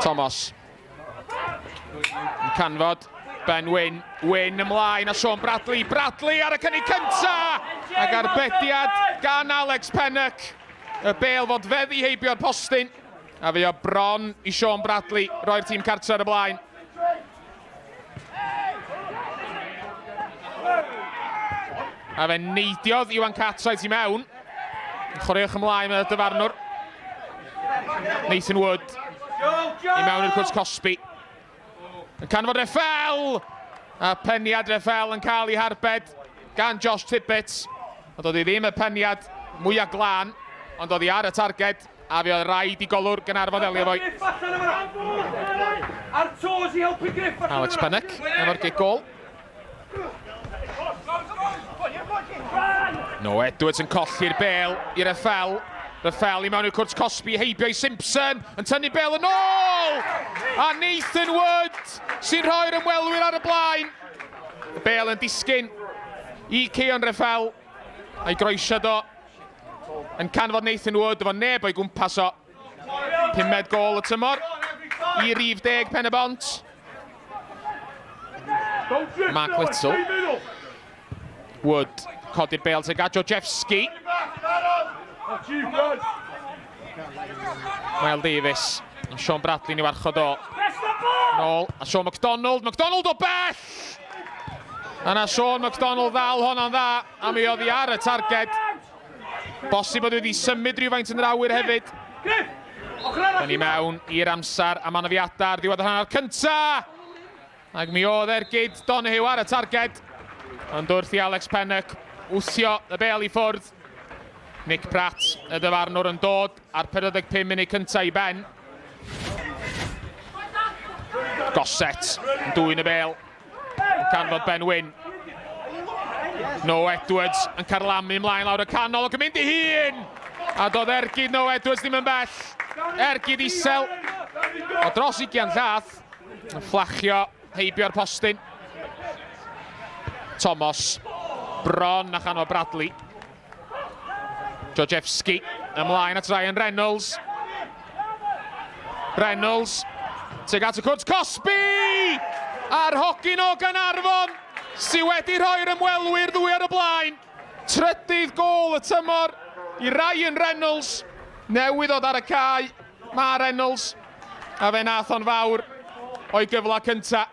Thomas. Yn canfod. Ben Wyn. Wyn ymlaen a Sean Bradley. Bradley ar y cynnig cynta! Ac arbediad gan Alex Pennock. Y bêl fod feddi heibio'r postyn. A fe o bron i Sean Bradley roi'r tîm cartre ar y blaen. A fe neidiodd Iwan Cartwright i mewn. Chwaraewch ymlaen med y dyfarnwr. Nathan Wood i mewn i'r cwrs Cosby. Yn canfod Reffel! A peniad Reffel yn cael ei harbed gan Josh Tippett. Ond oedd hi ddim y peniad mwyaf glân, ond oedd hi ar y targed, a fi oedd rhaid i golwr Caernarfon delio fo'i. Alex Pennock efo'r gig gol. No, Edwards yn colli'r bêl i Reffel. Reffel i mewn i'r cwrs Cosby, heibio i Simpson, yn tynnu bêl yn ôl! A Nathan Wood sy'n rhoi'r ymwelwyr ar y blaen. Y bêl yn disgyn i Cion Reffel, a'i groesiad o yn canfod Nathan Wood, efo neb o'i gwmpas o. 5 gol y tymor i rif 10 Penybont. Mark Little. Wood, codi'r bêl teg at Jojewski. Mael Davies. Sean Bradley ni warchod o. Nôl. A Sean MacDonald. MacDonald o bell! A na Sean MacDonald ddal honna'n dda. A mi oedd hi ar y targed. Bosib bod wedi symud rhywfaint yn yr awyr hefyd. Da ni mewn i'r amser am anafiadau ar ddiwedd y hanner cynta. Ac mi oedd Ergyd Donahue ar y targed. Ond wrth i Alex Pennock wthio y bêl i ffwrdd. Nick Pratt, y dyfarnwr yn dod ar 45 munud cynta i ben. Gosset yn dwy'n y bêl. Yn canfod Ben Wyn. No Edwards yn carlamu ymlaen lawr y canol ac yn mynd i hun. A doedd Ergyd No Edwards ddim yn bell. Ergyd isel. O dros 20 llath. Yn fflachio heibio'r postyn. Thomas. Bron a chanfod Bradley. Jojewski ymlaen at Ryan Reynolds. Reynolds. Teg at y cwrs Cosby! A'r hogyn o Caernarfon sydd wedi rhoi'r ymwelwyr ddwy ar y blaen. Trydydd gol y tymor i Ryan Reynolds. Newydd ddod ar y cae. Ma Reynolds. A fe nath o'n fawr o'i gyfla cynta.